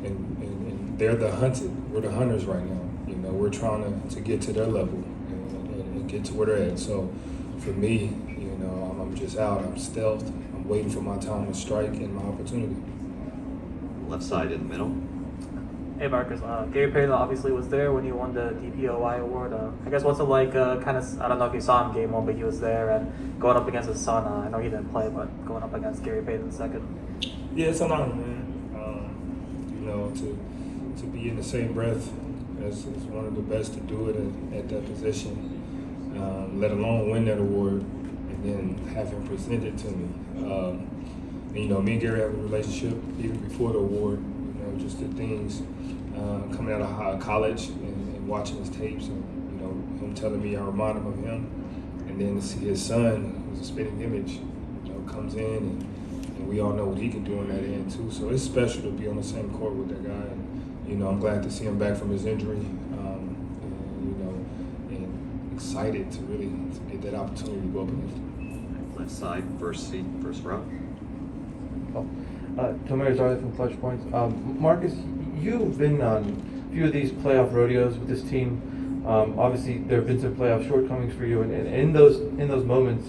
and they're the hunted. We're the hunters right now. You know, we're trying to get to their level and get to where they're at. So for me, you know, I'm just out. I'm stealth. I'm waiting for my time to strike and my opportunity. Left side in the middle. Hey Marcus, Gary Payton obviously was there when you won the DPOY award. I guess what's it like, kind of, I don't know if you saw him game one, but he was there and going up against his son. I know he didn't play, but going up against Gary Payton second. Yeah, it's an honor, man. You know, to be in the same breath as one of the best to do it at that position, let alone win that award and then have him present it to me. And, you know, me and Gary have a relationship even before the award. You know, just the things coming out of college and watching his tapes and, you know, him telling me I remind him of him. And then to see his son, who's a spitting image, you know, comes in and we all know what he can do on that end too. So it's special to be on the same court with that guy. And, you know, I'm glad to see him back from his injury. And, you know, and excited to really to get that opportunity to go up against him. Left side, first seat, first row. Tomer Zarya from ClutchPoints. Marcus, you've been on a few of these playoff rodeos with this team. Obviously, there have been some playoff shortcomings for you, and in those moments,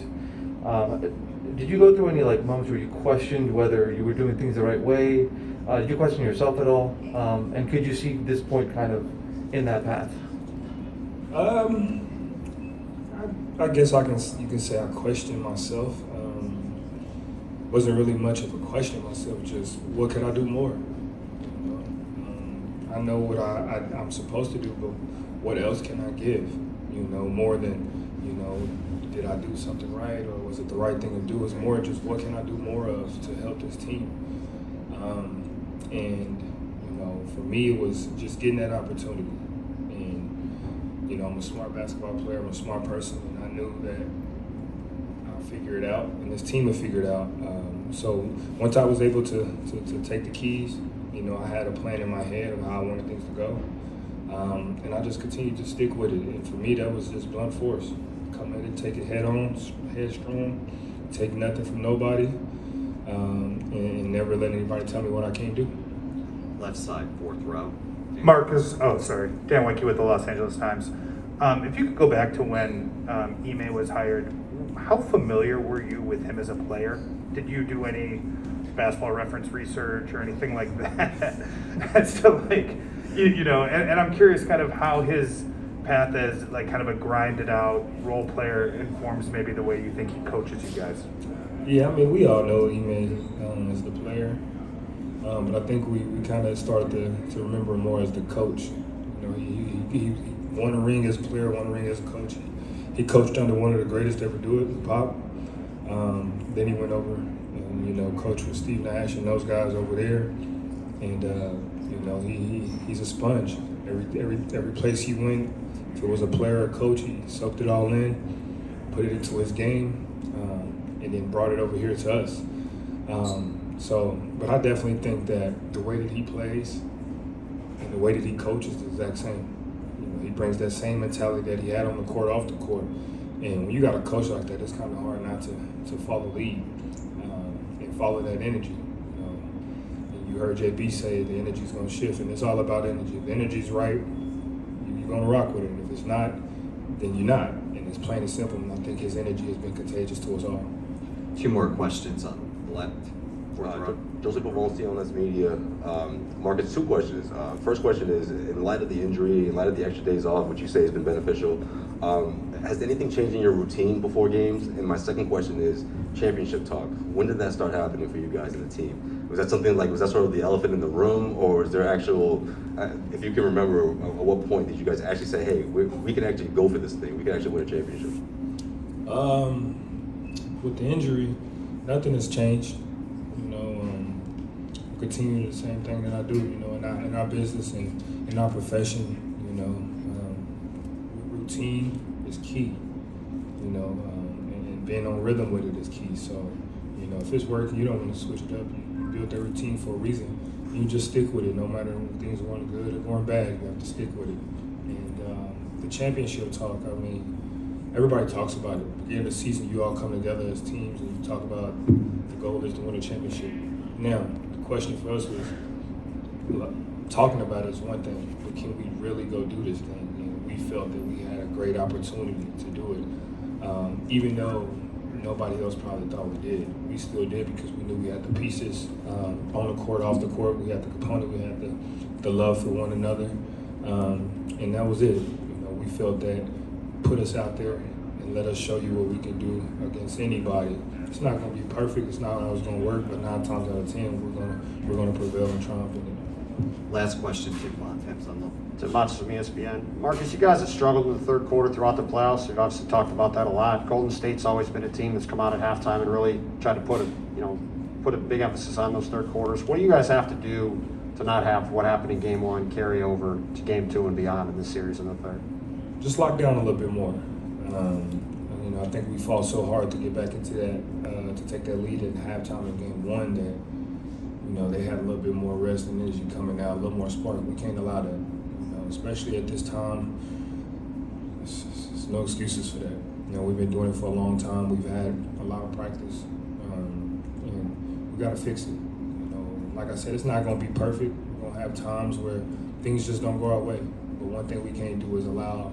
did you go through any moments where you questioned whether you were doing things the right way? Did you question yourself at all? And could you see this point kind of in that path? I guess you can say I questioned myself. Wasn't really much of a question myself. Just what can I do more? You know? I know what I'm supposed to do, but what else can I give? You know, more than, you know, did I do something right or was it the right thing to do? It's more just what can I do more of to help this team? And, you know, for me, it was just getting that opportunity. And, you know, I'm a smart basketball player, I'm a smart person, and I knew that I'll figure it out, and this team will figure it out. So once I was able to take the keys, you know, I had a plan in my head of how I wanted things to go. And I just continued to stick with it. And for me, that was just blunt force. Come at it, take it head on, headstrong, take nothing from nobody, and never let anybody tell me what I can't do. Left side, fourth row. Marcus, Dan Weinke with the Los Angeles Times. If you could go back to when Ime was hired, how familiar were you with him as a player? Did you do any basketball reference research or anything like that? As to you know, and I'm curious kind of how his path as kind of a grinded out role player informs maybe the way you think he coaches you guys. Yeah, I mean, we all know Ime as the player, but I think we kind of started to remember him more as the coach. You know, he won a ring as a player, won a ring as a coach. He coached under one of the greatest to ever do it, Pop. Then he went over and, you know, coached with Steve Nash and those guys over there. And, you know, he's a sponge. Every place he went, if it was a player or coach, he soaked it all in, put it into his game, and then brought it over here to us. But I definitely think that the way that he plays and the way that he coaches is the exact same. You know, he brings that same mentality that he had on the court, off the court. And when you got a coach like that, it's kind of hard not to follow lead and follow that energy. And you heard JB say the energy's going to shift, and it's all about energy. If the energy's right, you're going to rock with it. If it's not, then you're not. And it's plain and simple. And I think his energy has been contagious to us all. Two more questions on the left. Joseph Pavonstein on this media. Marcus, two questions. First question is, in light of the injury, in light of the extra days off, which you say has been beneficial, has anything changed in your routine before games? And my second question is championship talk. When did that start happening for you guys in the team? Was that something was that sort of the elephant in the room, or is there actual, if you can remember, at what point did you guys actually say, hey, we can actually go for this thing, we can actually win a championship? With the injury, nothing has changed. You know, continue the same thing that I do, you know, in our business and in our profession. You know, routine is key, you know, and being on rhythm with it is key. So, you know, if it's working, you don't want to switch it up. You build that routine for a reason. You just stick with it, no matter if things are going good or going bad. You have to stick with it. And the championship talk, I mean, everybody talks about it. At the end of the season, you all come together as teams and you talk about the goal is to win a championship. Now, the question for us is, talking about it is one thing, but can we really go do this thing? And we felt that we had a great opportunity to do it, even though nobody else probably thought we did. We still did because we knew we had the pieces on the court, off the court. We had the component, we had the love for one another, and that was it. We felt that put us out there and let us show you what we can do against anybody. It's not going to be perfect. It's not always going to work, but 9 times out of 10, we're going to prevail and triumph in it. Last question, Tim Bontemps on To Monts from ESPN. Marcus, you guys have struggled in the third quarter throughout the playoffs. You've obviously talked about that a lot. Golden State's always been a team that's come out at halftime and really tried to put a big emphasis on those third quarters. What do you guys have to do to not have what happened in Game 1 carry over to Game 2 and beyond in this series in the third? Just lock down a little bit more. I think we fought so hard to get back into that, to take that lead at halftime in Game 1 that, they had a little bit more rest and energy coming out, a little more spark. We can't allow that, especially at this time. There's no excuses for that. We've been doing it for a long time. We've had a lot of practice, and we got to fix it. Like I said, it's not going to be perfect. We're going to have times where things just don't go our way. But one thing we can't do is allow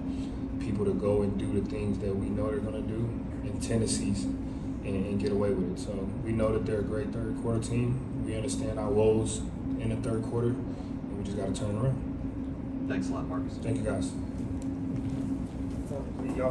people to go and do the things that we know they're going to do in tendencies and get away with it. So we know that they're a great third quarter team. We understand our woes in the third quarter, and we just got to turn around. Thanks a lot, Marcus. Thank you, guys.